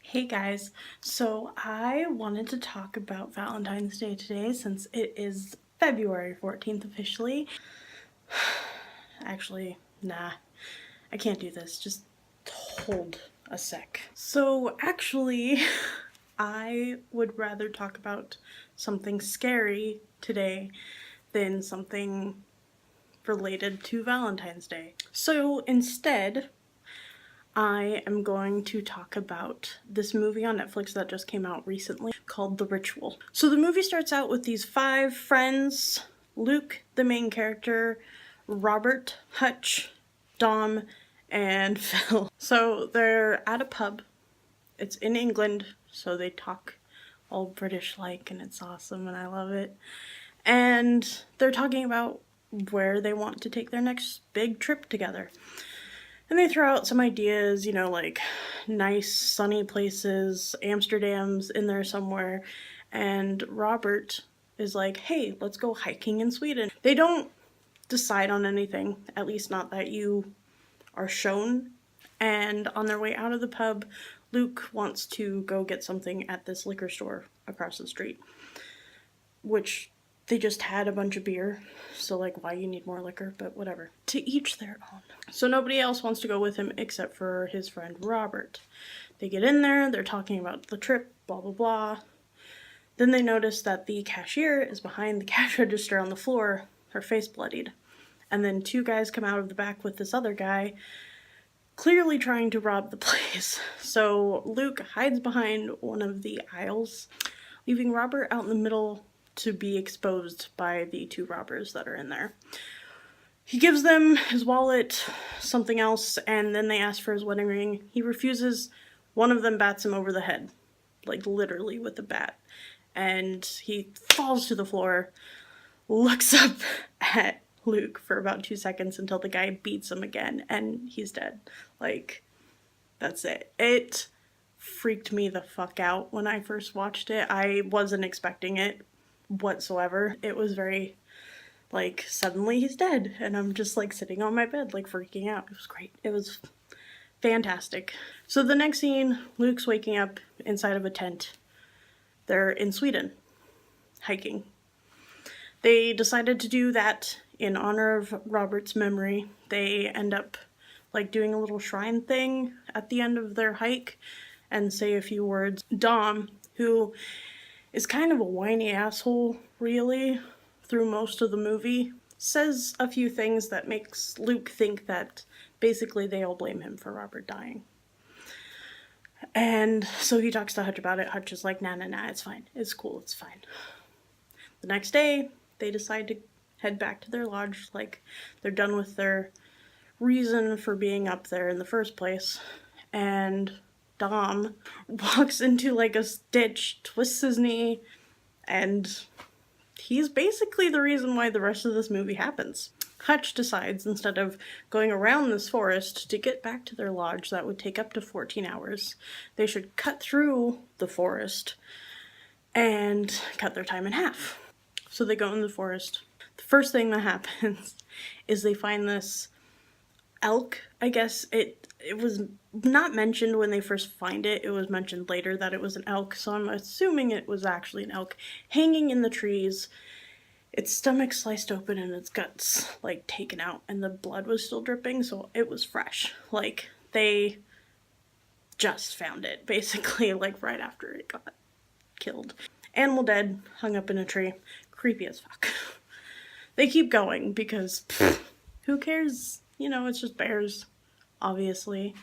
Hey guys, so I wanted to talk about Valentine's Day today since it is February 14th officially. Actually, nah, I can't do this. Just hold a sec. So actually, I would rather talk about something scary today than something related to Valentine's Day. So instead, I am going to talk about this movie on Netflix that just came out recently called The Ritual. So the movie starts out with these 5 friends: Luke, the main character, Robert, Hutch, Dom, and Phil. So they're at a pub. It's in England, so they talk all British like, and it's awesome, and I love it. And they're talking about where they want to take their next big trip together. And they throw out some ideas, like nice sunny places, Amsterdam's in there somewhere. And Robert is like, hey, let's go hiking in Sweden. They don't decide on anything, at least not that you are shown. And on their way out of the pub, Luke wants to go get something at this liquor store across the street, which they just had a bunch of beer, so like why you need more liquor, but whatever. To each their own. So nobody else wants to go with him except for his friend Robert. They get in there, they're talking about the trip, blah blah blah. Then they notice that the cashier is behind the cash register on the floor, her face bloodied. And then 2 guys come out of the back with this other guy, clearly trying to rob the place. So Luke hides behind one of the aisles, leaving Robert out in the middle to be exposed by the 2 robbers that are in there. He gives them his wallet, something else, and then they ask for his wedding ring. He refuses. One of them bats him over the head, like literally with a bat. And he falls to the floor, looks up at Luke for about 2 seconds until the guy beats him again, and he's dead. Like, that's it. It freaked me the fuck out when I first watched it. I wasn't expecting it whatsoever. It was very, like, suddenly he's dead, and I'm just like sitting on my bed like freaking out. It was great. It was fantastic. So the next scene, Luke's waking up inside of a tent. They're in Sweden, hiking. They decided to do that in honor of Robert's memory. They end up like doing a little shrine thing at the end of their hike and say a few words. Dom, who is kind of a whiny asshole, really, through most of the movie, says a few things that makes Luke think that basically they all blame him for Robert dying. And so he talks to Hutch about it. Hutch is like, nah, it's fine. It's cool, it's fine. The next day, they decide to head back to their lodge, like they're done with their reason for being up there in the first place. And Dom walks into like a ditch, twists his knee, and he's basically the reason why the rest of this movie happens. Hutch decides, instead of going around this forest to get back to their lodge that would take up to 14 hours, they should cut through the forest and cut their time in half. So they go in the forest. The first thing that happens is they find this elk. I guess it was not mentioned when they first find it. It was mentioned later that it was an elk, so I'm assuming it was actually an elk hanging in the trees. Its stomach sliced open and its guts like taken out, and the blood was still dripping, so it was fresh. Like, they just found it basically, like right after it got killed. Animal dead, hung up in a tree. Creepy as fuck. They keep going because who cares? It's just bears, obviously.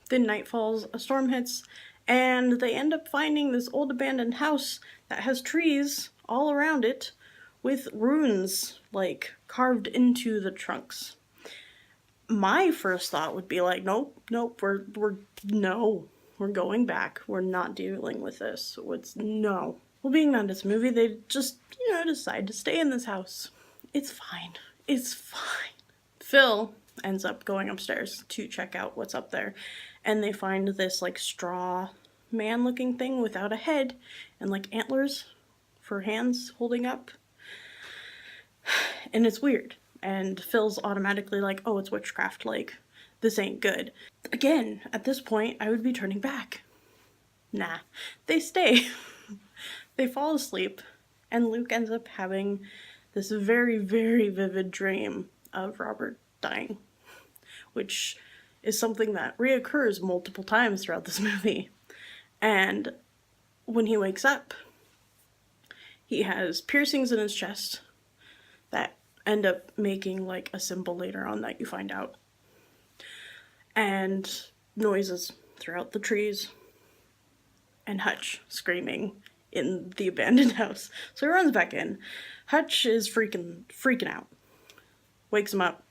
Then night falls, a storm hits, and they end up finding this old abandoned house that has trees all around it with runes, like, carved into the trunks. My first thought would be like, nope, we're going back. We're not dealing with this. No. Well, being that it's a movie, they just, decide to stay in this house. It's fine. It's fine. Phil ends up going upstairs to check out what's up there, and they find this, like, straw man-looking thing without a head and, like, antlers for hands holding up. And it's weird. And Phil's automatically like, oh, it's witchcraft. Like, this ain't good. Again, at this point, I would be turning back. Nah, they stay. They fall asleep, and Luke ends up having this very, very vivid dream of Robert dying, which is something that reoccurs multiple times throughout this movie. And when he wakes up, he has piercings in his chest that end up making like a symbol later on that you find out. And noises throughout the trees. And Hutch screaming in the abandoned house. So he runs back in. Hutch is freaking out. Wakes him up.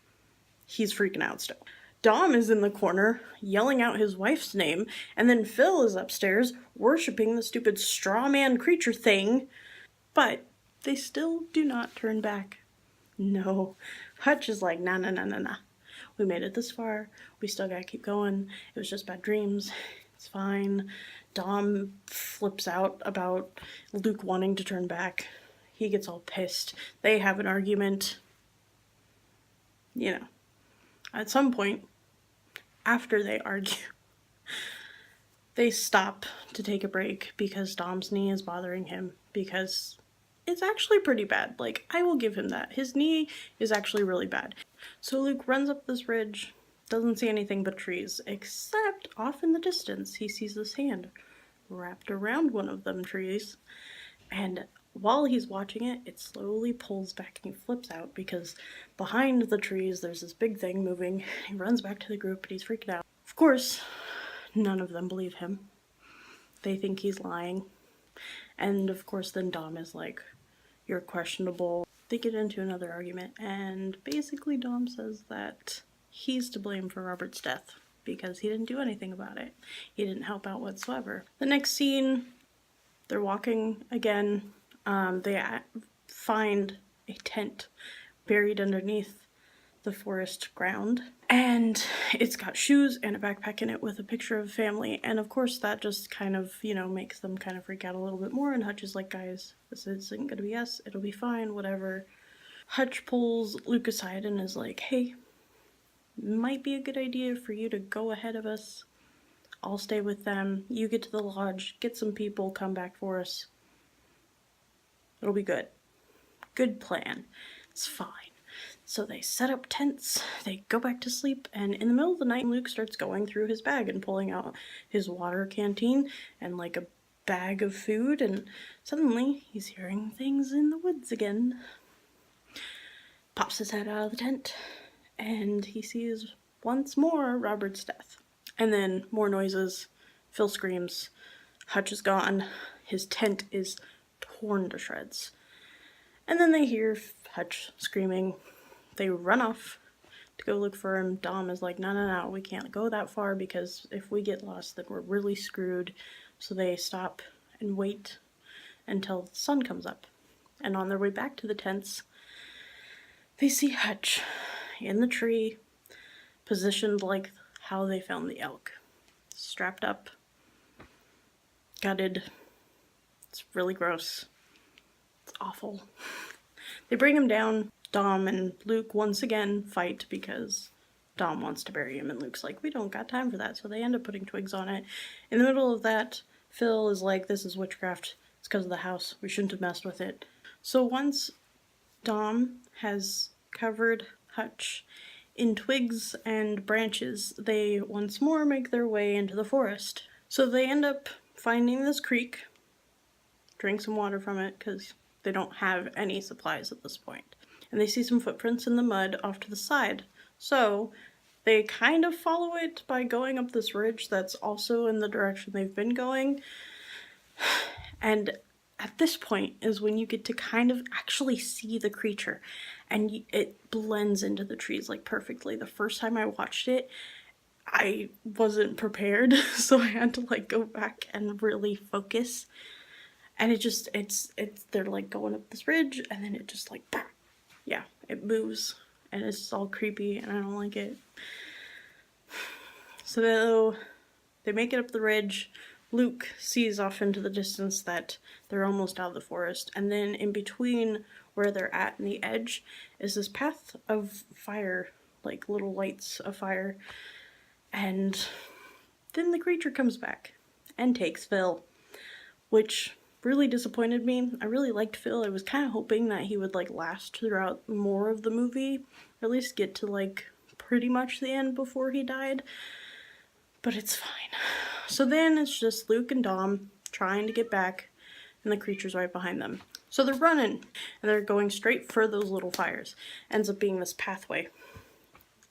He's freaking out still. Dom is in the corner, yelling out his wife's name, and then Phil is upstairs, worshipping the stupid straw man creature thing. But they still do not turn back. No. Hutch is like, nah. We made it this far. We still gotta keep going. It was just bad dreams. It's fine. Dom flips out about Luke wanting to turn back. He gets all pissed. They have an argument. You know, at some point, after they argue, they stop to take a break because Dom's knee is bothering him, because it's actually pretty bad. Like, I will give him that. His knee is actually really bad. So Luke runs up this ridge, doesn't see anything but trees, except off in the distance he sees this hand wrapped around one of them trees, and while he's watching it, it slowly pulls back and he flips out because behind the trees there's this big thing moving. He runs back to the group and he's freaking out. Of course, none of them believe him. They think he's lying. And of course then Dom is like, you're questionable. They get into another argument, and basically Dom says that he's to blame for Robert's death because he didn't do anything about it. He didn't help out whatsoever. The next scene, they're walking again. They find a tent buried underneath the forest ground, and it's got shoes and a backpack in it with a picture of family, and of course that just kind of, you know, makes them kind of freak out a little bit more, and Hutch is like, guys, this isn't gonna be us, it'll be fine, whatever. Hutch pulls Luke aside and is like, hey, might be a good idea for you to go ahead of us. I'll stay with them. You get to the lodge, get some people, come back for us. It'll be good. Good plan. It's fine. So they set up tents, they go back to sleep, and in the middle of the night, Luke starts going through his bag and pulling out his water canteen and like a bag of food, and suddenly he's hearing things in the woods again. Pops his head out of the tent, and he sees once more Robert's death. And then more noises. Phil screams. Hutch is gone. His tent is torn to shreds. And then they hear Hutch screaming. They run off to go look for him. Dom is like, no, we can't go that far because if we get lost, then we're really screwed. So they stop and wait until the sun comes up. And on their way back to the tents, they see Hutch in the tree, positioned like how they found the elk. Strapped up, gutted. It's really gross. It's awful. They bring him down. Dom and Luke once again fight because Dom wants to bury him, and Luke's like, we don't got time for that, so they end up putting twigs on it. In the middle of that, Phil is like, this is witchcraft. It's because of the house. We shouldn't have messed with it. So once Dom has covered Hutch in twigs and branches, they once more make their way into the forest. So they end up finding this creek, drink some water from it because they don't have any supplies at this point. And they see some footprints in the mud off to the side. So they kind of follow it by going up this ridge that's also in the direction they've been going. And at this point is when you get to kind of actually see the creature, and it blends into the trees like perfectly. The first time I watched it, I wasn't prepared, so I had to like go back and really focus. And it's they're like going up this ridge, and then it just like, yeah, it moves, and it's all creepy, and I don't like it. So they make it up the ridge. Luke sees off into the distance that they're almost out of the forest, and then in between where they're at and the edge is this path of fire, like little lights of fire, and then the creature comes back, and takes Phil, which really disappointed me. I really liked Phil. I was kind of hoping that he would like last throughout more of the movie, or at least get to like pretty much the end before he died, but it's fine. So then it's just Luke and Dom trying to get back, and the creature's right behind them. So they're running, and they're going straight for those little fires. Ends up being this pathway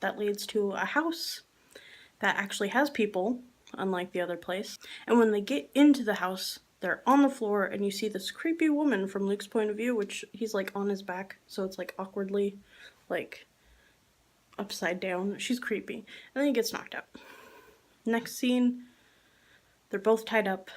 that leads to a house that actually has people, unlike the other place. And when they get into the house, they're on the floor, and you see this creepy woman from Luke's point of view, which he's like on his back, so it's like awkwardly like upside down. She's creepy. And then he gets knocked out. Next scene, they're both tied up,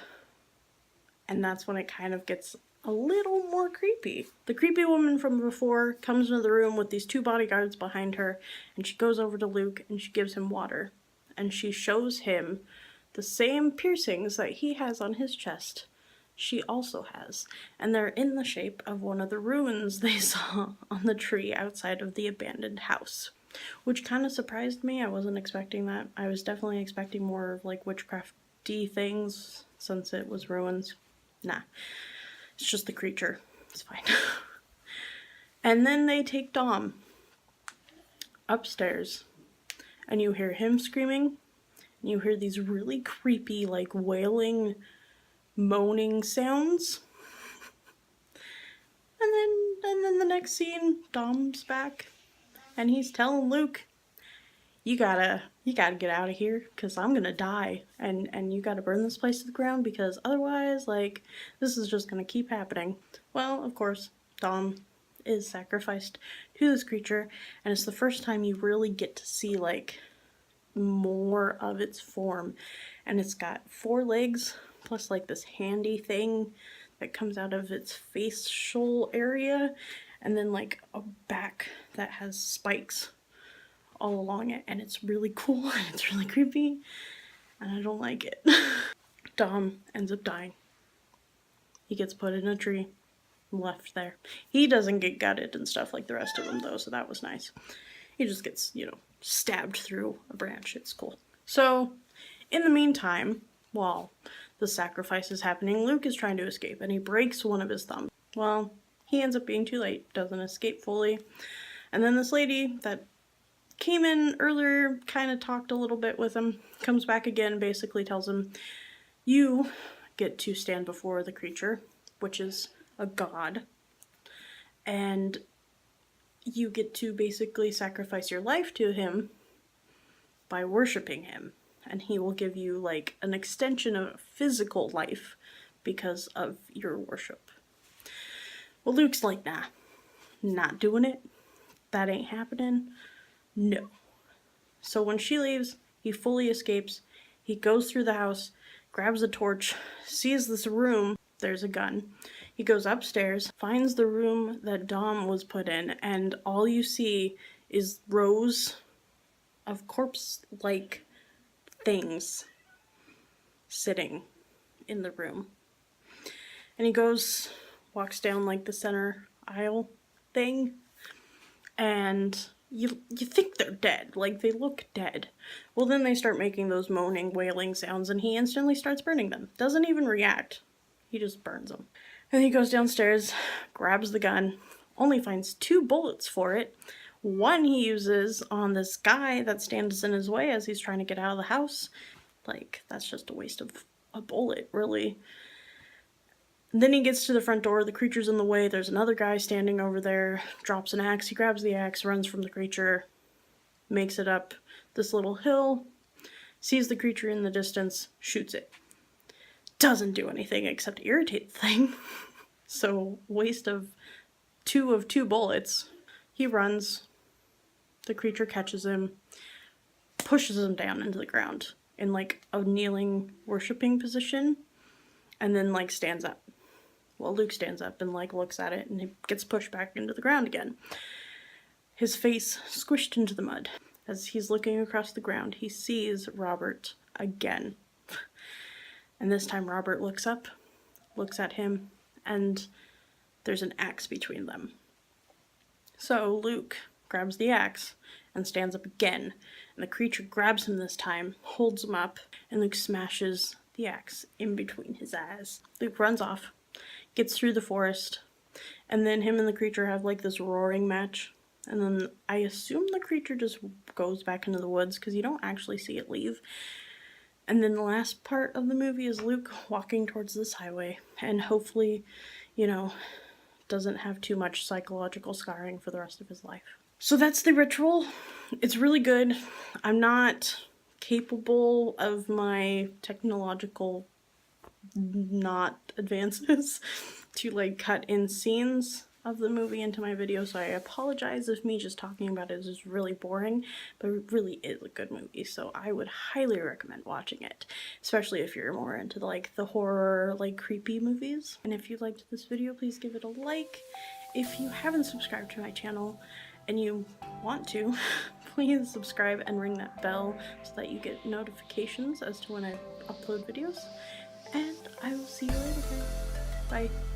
and that's when it kind of gets a little more creepy. The creepy woman from before comes into the room with these two bodyguards behind her, and she goes over to Luke and she gives him water. And she shows him the same piercings that he has on his chest. She also has. And they're in the shape of one of the runes they saw on the tree outside of the abandoned house. Which kind of surprised me. I wasn't expecting that. I was definitely expecting more of like witchcrafty things since it was ruins. Nah. It's just the creature. It's fine. And then they take Dom upstairs, and you hear him screaming, and you hear these really creepy, like, wailing, moaning sounds. And then the next scene, Dom's back, and he's telling Luke, you gotta get out of here, because I'm gonna die, and you gotta burn this place to the ground, because otherwise, like, this is just gonna keep happening. Well, of course, Dom is sacrificed to this creature, and it's the first time you really get to see, like, more of its form. And it's got 4 legs, plus, like, this handy thing that comes out of its facial area, and then, like, a back that has spikes all along it, and it's really cool, and it's really creepy, and I don't like it. Dom ends up dying. He gets put in a tree and left there. He doesn't get gutted and stuff like the rest of them, though, so that was nice. He just gets, you know, stabbed through a branch. It's cool. So, in the meantime, while the sacrifice is happening, Luke is trying to escape, and he breaks one of his thumbs. Well, he ends up being too late, doesn't escape fully, and then this lady that came in earlier, kind of talked a little bit with him, comes back again, basically tells him, you get to stand before the creature, which is a god, and you get to basically sacrifice your life to him by worshiping him, and he will give you, like, an extension of physical life because of your worship. Well, Luke's like, nah, not doing it. That ain't happening. No. So when she leaves, he fully escapes. He goes through the house, grabs a torch, sees this room. There's a gun. He goes upstairs, finds the room that Dom was put in, and all you see is rows of corpse-like things sitting in the room. And he goes, walks down like the center aisle thing, and you think they're dead, like they look dead. Well, then they start making those moaning, wailing sounds, and he instantly starts burning them. Doesn't even react. He just burns them. And he goes downstairs, grabs the gun, only finds 2 bullets for it. One he uses on this guy that stands in his way as he's trying to get out of the house. Like, that's just a waste of a bullet, really. Then he gets to the front door, the creature's in the way, there's another guy standing over there, drops an axe, he grabs the axe, runs from the creature, makes it up this little hill, sees the creature in the distance, shoots it. Doesn't do anything except irritate the thing. So, waste of 2 bullets. He runs, the creature catches him, pushes him down into the ground in like a kneeling, worshipping position, and then like stands up. Well, Luke stands up and like looks at it, and he gets pushed back into the ground again. His face squished into the mud. As he's looking across the ground, he sees Robert again. And this time Robert looks up, looks at him, and there's an axe between them. So Luke grabs the axe and stands up again, and the creature grabs him this time, holds him up, and Luke smashes the axe in between his eyes. Luke runs off, gets through the forest, and then him and the creature have like this roaring match. And then I assume the creature just goes back into the woods because you don't actually see it leave. And then the last part of the movie is Luke walking towards this highway and hopefully, you know, doesn't have too much psychological scarring for the rest of his life. So that's the ritual. It's really good. I'm not capable of my technological not advances to like cut in scenes of the movie into my video, so I apologize if me just talking about it is really boring, but it really is a good movie, so I would highly recommend watching it, especially if you're more into like the horror, like creepy movies. And if you liked this video, please give it a like. If you haven't subscribed to my channel and you want to, please subscribe and ring that bell so that you get notifications as to when I upload videos. And I will see you later. Bye.